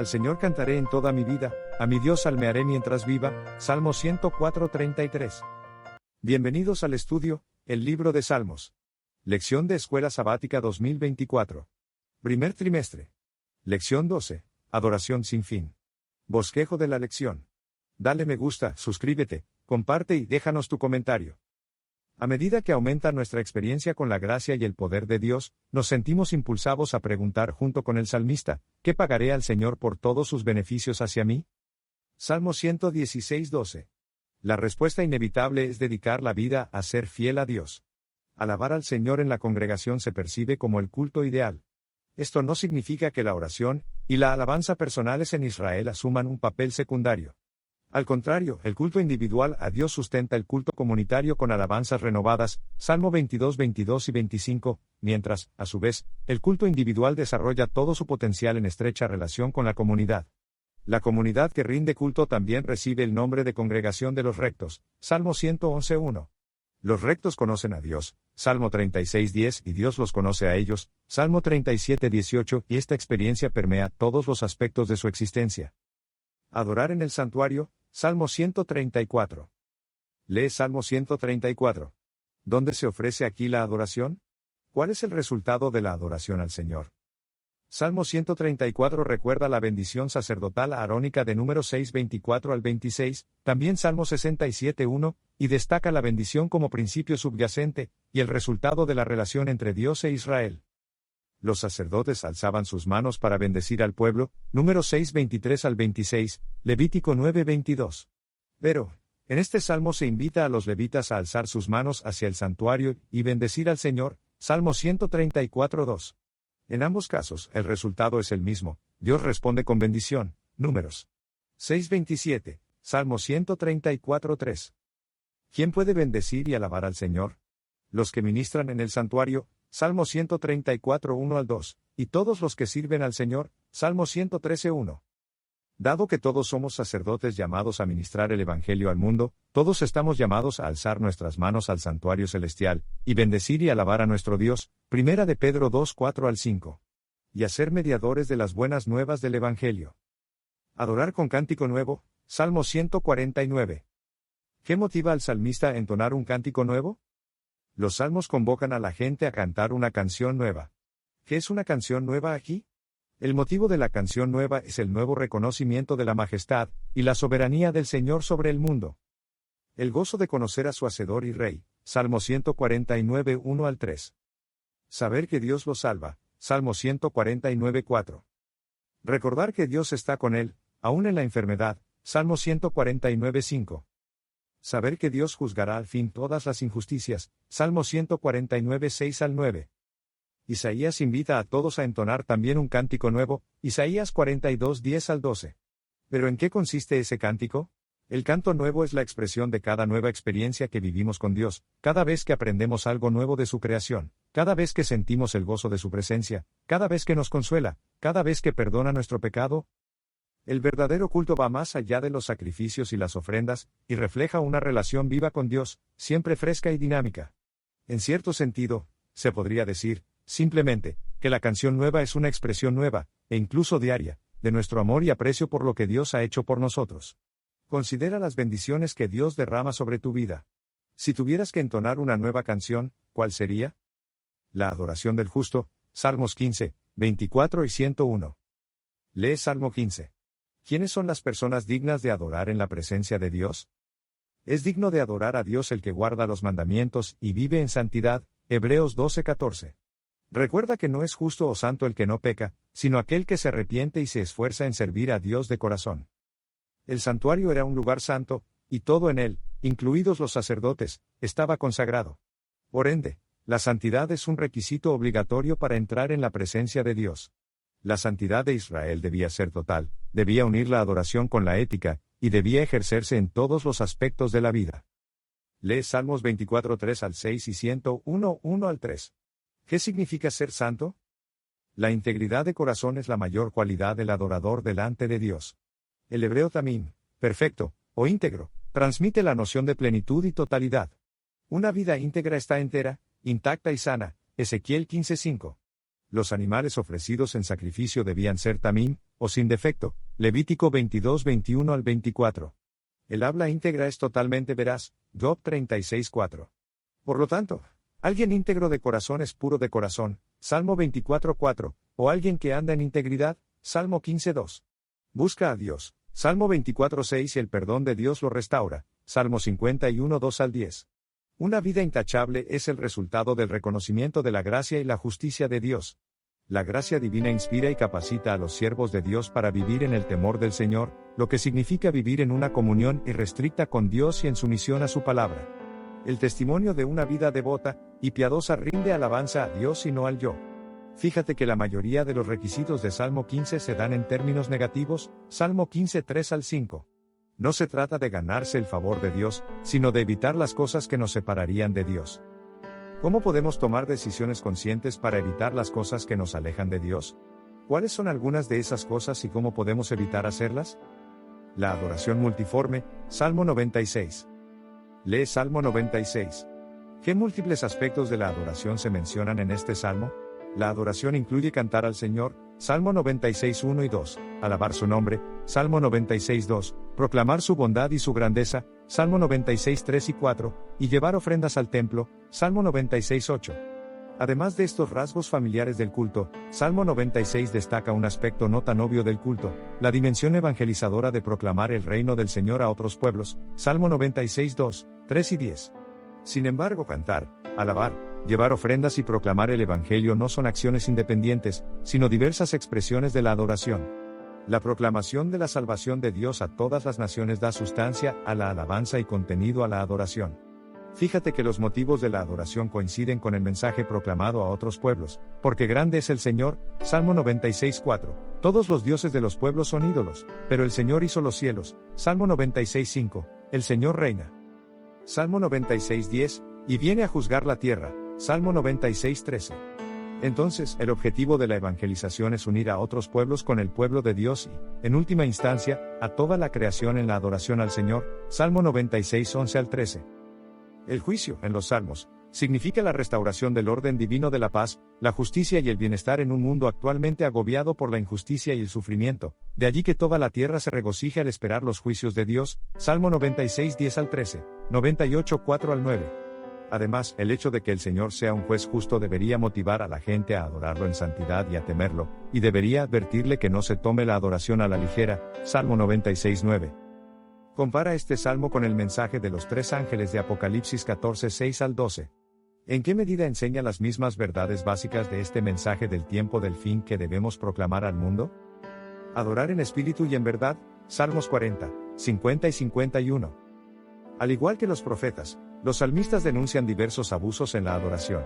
Al Señor cantaré en toda mi vida, a mi Dios almearé mientras viva. Salmo 104:33. Bienvenidos al estudio, el libro de Salmos. Lección de Escuela Sabática 2024. Primer trimestre. Lección 12. Adoración sin fin. Bosquejo de la lección. Dale me gusta, suscríbete, comparte y déjanos tu comentario. A medida que aumenta nuestra experiencia con la gracia y el poder de Dios, nos sentimos impulsados a preguntar junto con el salmista, ¿qué pagaré al Señor por todos sus beneficios hacia mí? Salmo 116:12. La respuesta inevitable es dedicar la vida a ser fiel a Dios. Alabar al Señor en la congregación se percibe como el culto ideal. Esto no significa que la oración y la alabanza personales en Israel asuman un papel secundario. Al contrario, el culto individual a Dios sustenta el culto comunitario con alabanzas renovadas, Salmo 22 y 25, mientras, a su vez, el culto individual desarrolla todo su potencial en estrecha relación con la comunidad. La comunidad que rinde culto también recibe el nombre de congregación de los rectos, Salmo 111:1. Los rectos conocen a Dios, Salmo 36:10, y Dios los conoce a ellos, Salmo 37:18, y esta experiencia permea todos los aspectos de su existencia. Adorar en el santuario, Salmo 134. Lee Salmo 134. ¿Dónde se ofrece aquí la adoración? ¿Cuál es el resultado de la adoración al Señor? Salmo 134 recuerda la bendición sacerdotal arónica de Números 6:24 al 26, también Salmo 67:1, y destaca la bendición como principio subyacente, y el resultado de la relación entre Dios e Israel. Los sacerdotes alzaban sus manos para bendecir al pueblo, Números 6:23 al 26, Levítico 9:22. Pero, en este salmo se invita a los levitas a alzar sus manos hacia el santuario y bendecir al Señor, Salmo 134:2. En ambos casos, el resultado es el mismo, Dios responde con bendición, Números 6:27, Salmo 134:3. ¿Quién puede bendecir y alabar al Señor? Los que ministran en el santuario, Salmo 134:1 al 2, y todos los que sirven al Señor, Salmo 113:1. Dado que todos somos sacerdotes llamados a ministrar el Evangelio al mundo, todos estamos llamados a alzar nuestras manos al santuario celestial, y bendecir y alabar a nuestro Dios, Primera de Pedro 2:4 al 5. Y a ser mediadores de las buenas nuevas del Evangelio. Adorar con cántico nuevo, Salmo 149. ¿Qué motiva al salmista a entonar un cántico nuevo? Los salmos convocan a la gente a cantar una canción nueva. ¿Qué es una canción nueva aquí? El motivo de la canción nueva es el nuevo reconocimiento de la majestad y la soberanía del Señor sobre el mundo. El gozo de conocer a su Hacedor y Rey, Salmo 149:1 al 3. Saber que Dios lo salva, Salmo 149:4. Recordar que Dios está con él, aún en la enfermedad, Salmo 149:5. Saber que Dios juzgará al fin todas las injusticias, Salmo 149:6 al 9. Isaías invita a todos a entonar también un cántico nuevo, Isaías 42:10 al 12. ¿Pero en qué consiste ese cántico? El canto nuevo es la expresión de cada nueva experiencia que vivimos con Dios, cada vez que aprendemos algo nuevo de su creación, cada vez que sentimos el gozo de su presencia, cada vez que nos consuela, cada vez que perdona nuestro pecado. El verdadero culto va más allá de los sacrificios y las ofrendas, y refleja una relación viva con Dios, siempre fresca y dinámica. En cierto sentido, se podría decir, simplemente, que la canción nueva es una expresión nueva, e incluso diaria, de nuestro amor y aprecio por lo que Dios ha hecho por nosotros. Considera las bendiciones que Dios derrama sobre tu vida. Si tuvieras que entonar una nueva canción, ¿cuál sería? La adoración del justo, Salmos 15, 24 y 101. Lee Salmo 15. ¿Quiénes son las personas dignas de adorar en la presencia de Dios? Es digno de adorar a Dios el que guarda los mandamientos y vive en santidad, Hebreos 12:14. Recuerda que no es justo o santo el que no peca, sino aquel que se arrepiente y se esfuerza en servir a Dios de corazón. El santuario era un lugar santo, y todo en él, incluidos los sacerdotes, estaba consagrado. Por ende, la santidad es un requisito obligatorio para entrar en la presencia de Dios. La santidad de Israel debía ser total, debía unir la adoración con la ética, y debía ejercerse en todos los aspectos de la vida. Lee Salmos 24:3 al 6 y 101:1 al 3. ¿Qué significa ser santo? La integridad de corazón es la mayor cualidad del adorador delante de Dios. El hebreo tamim, perfecto, o íntegro, transmite la noción de plenitud y totalidad. Una vida íntegra está entera, intacta y sana, Ezequiel 15:5. Los animales ofrecidos en sacrificio debían ser tamim, o sin defecto, Levítico 22, 21 al 24. El habla íntegra es totalmente veraz, Job 36, 4. Por lo tanto, alguien íntegro de corazón es puro de corazón, Salmo 24, 4, o alguien que anda en integridad, Salmo 15, 2. Busca a Dios, Salmo 24, 6 y el perdón de Dios lo restaura, Salmo 51, 2 al 10. Una vida intachable es el resultado del reconocimiento de la gracia y la justicia de Dios. La gracia divina inspira y capacita a los siervos de Dios para vivir en el temor del Señor, lo que significa vivir en una comunión irrestricta con Dios y en sumisión a su palabra. El testimonio de una vida devota y piadosa rinde alabanza a Dios y no al yo. Fíjate que la mayoría de los requisitos de Salmo 15 se dan en términos negativos, Salmo 15, 3 al 5. No se trata de ganarse el favor de Dios, sino de evitar las cosas que nos separarían de Dios. ¿Cómo podemos tomar decisiones conscientes para evitar las cosas que nos alejan de Dios? ¿Cuáles son algunas de esas cosas y cómo podemos evitar hacerlas? La adoración multiforme, Salmo 96. Lee Salmo 96. ¿Qué múltiples aspectos de la adoración se mencionan en este salmo? La adoración incluye cantar al Señor, Salmo 96, 1 y 2, alabar su nombre, Salmo 96, 2, proclamar su bondad y su grandeza, Salmo 96, 3 y 4, y llevar ofrendas al templo, Salmo 96, 8. Además de estos rasgos familiares del culto, Salmo 96 destaca un aspecto no tan obvio del culto, la dimensión evangelizadora de proclamar el reino del Señor a otros pueblos, Salmo 96, 2, 3 y 10. Sin embargo, cantar, alabar, llevar ofrendas y proclamar el Evangelio no son acciones independientes, sino diversas expresiones de la adoración. La proclamación de la salvación de Dios a todas las naciones da sustancia a la alabanza y contenido a la adoración. Fíjate que los motivos de la adoración coinciden con el mensaje proclamado a otros pueblos, porque grande es el Señor, Salmo 96, 4. Todos los dioses de los pueblos son ídolos, pero el Señor hizo los cielos, Salmo 96, 5. El Señor reina. Salmo 96, 10. Y viene a juzgar la tierra, Salmo 96, 13. Entonces, el objetivo de la evangelización es unir a otros pueblos con el pueblo de Dios y, en última instancia, a toda la creación en la adoración al Señor, Salmo 96, 11 al 13. El juicio, en los Salmos, significa la restauración del orden divino de la paz, la justicia y el bienestar en un mundo actualmente agobiado por la injusticia y el sufrimiento, de allí que toda la tierra se regocije al esperar los juicios de Dios, Salmo 96, 10 al 13, 98, 4 al 9. Además, el hecho de que el Señor sea un juez justo debería motivar a la gente a adorarlo en santidad y a temerlo, y debería advertirle que no se tome la adoración a la ligera, Salmo 96, 9. Compara este salmo con el mensaje de los tres ángeles de Apocalipsis 14, 6 al 12. ¿En qué medida enseña las mismas verdades básicas de este mensaje del tiempo del fin que debemos proclamar al mundo? Adorar en espíritu y en verdad, Salmos 40, 50 y 51. Al igual que los profetas, los salmistas denuncian diversos abusos en la adoración.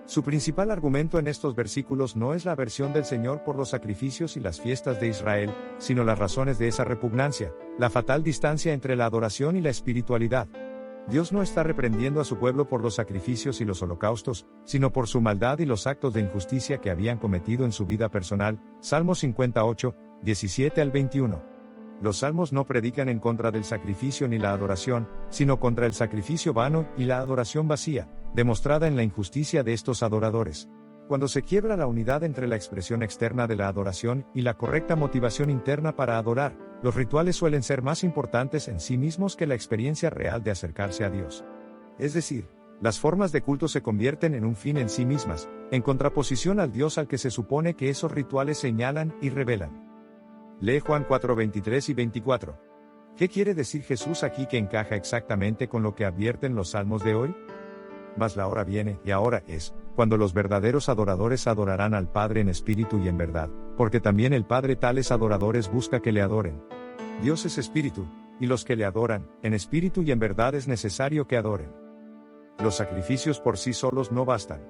Su principal argumento en estos versículos no es la aversión del Señor por los sacrificios y las fiestas de Israel, sino las razones de esa repugnancia, la fatal distancia entre la adoración y la espiritualidad. Dios no está reprendiendo a su pueblo por los sacrificios y los holocaustos, sino por su maldad y los actos de injusticia que habían cometido en su vida personal, Salmo 58, 17 al 21. Los salmos no predican en contra del sacrificio ni la adoración, sino contra el sacrificio vano y la adoración vacía, demostrada en la injusticia de estos adoradores. Cuando se quiebra la unidad entre la expresión externa de la adoración y la correcta motivación interna para adorar, los rituales suelen ser más importantes en sí mismos que la experiencia real de acercarse a Dios. Es decir, las formas de culto se convierten en un fin en sí mismas, en contraposición al Dios al que se supone que esos rituales señalan y revelan. Lee Juan 4, 23 y 24. ¿Qué quiere decir Jesús aquí que encaja exactamente con lo que advierten los salmos de hoy? Mas la hora viene, y ahora es, cuando los verdaderos adoradores adorarán al Padre en espíritu y en verdad, porque también el Padre tales adoradores busca que le adoren. Dios es espíritu, y los que le adoran, en espíritu y en verdad es necesario que adoren. Los sacrificios por sí solos no bastan.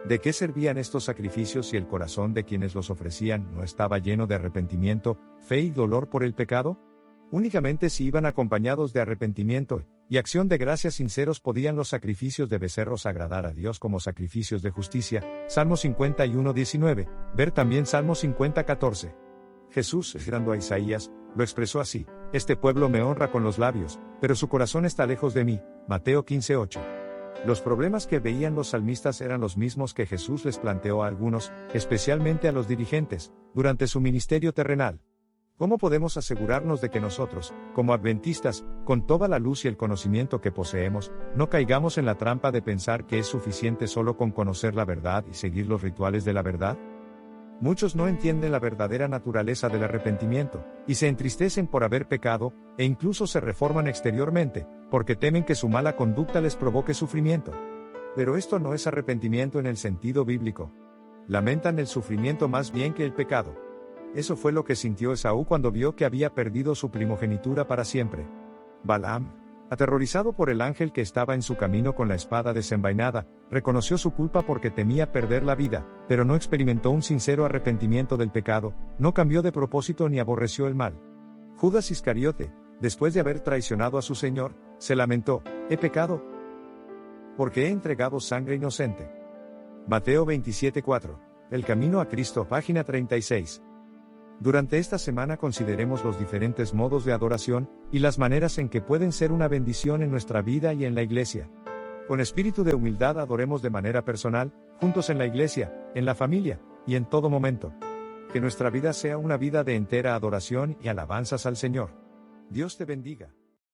¿De qué servían estos sacrificios si el corazón de quienes los ofrecían no estaba lleno de arrepentimiento, fe y dolor por el pecado? Únicamente si iban acompañados de arrepentimiento y acción de gracias sinceros podían los sacrificios de becerros agradar a Dios como sacrificios de justicia. Salmo 51, 19. Ver también Salmo 50, 14. Jesús, citando a Isaías, lo expresó así: este pueblo me honra con los labios, pero su corazón está lejos de mí. Mateo 15, 8. Los problemas que veían los salmistas eran los mismos que Jesús les planteó a algunos, especialmente a los dirigentes, durante su ministerio terrenal. ¿Cómo podemos asegurarnos de que nosotros, como adventistas, con toda la luz y el conocimiento que poseemos, no caigamos en la trampa de pensar que es suficiente solo con conocer la verdad y seguir los rituales de la verdad? Muchos no entienden la verdadera naturaleza del arrepentimiento, y se entristecen por haber pecado, e incluso se reforman exteriormente, porque temen que su mala conducta les provoque sufrimiento. Pero esto no es arrepentimiento en el sentido bíblico. Lamentan el sufrimiento más bien que el pecado. Eso fue lo que sintió Esaú cuando vio que había perdido su primogenitura para siempre. Balaam, aterrorizado por el ángel que estaba en su camino con la espada desenvainada, reconoció su culpa porque temía perder la vida, pero no experimentó un sincero arrepentimiento del pecado, no cambió de propósito ni aborreció el mal. Judas Iscariote, después de haber traicionado a su Señor, se lamentó: «He pecado, porque he entregado sangre inocente». Mateo 27:4. El camino a Cristo, página 36. Durante esta semana consideremos los diferentes modos de adoración, y las maneras en que pueden ser una bendición en nuestra vida y en la iglesia. Con espíritu de humildad adoremos de manera personal, juntos en la iglesia, en la familia, y en todo momento. Que nuestra vida sea una vida de entera adoración y alabanzas al Señor. Dios te bendiga.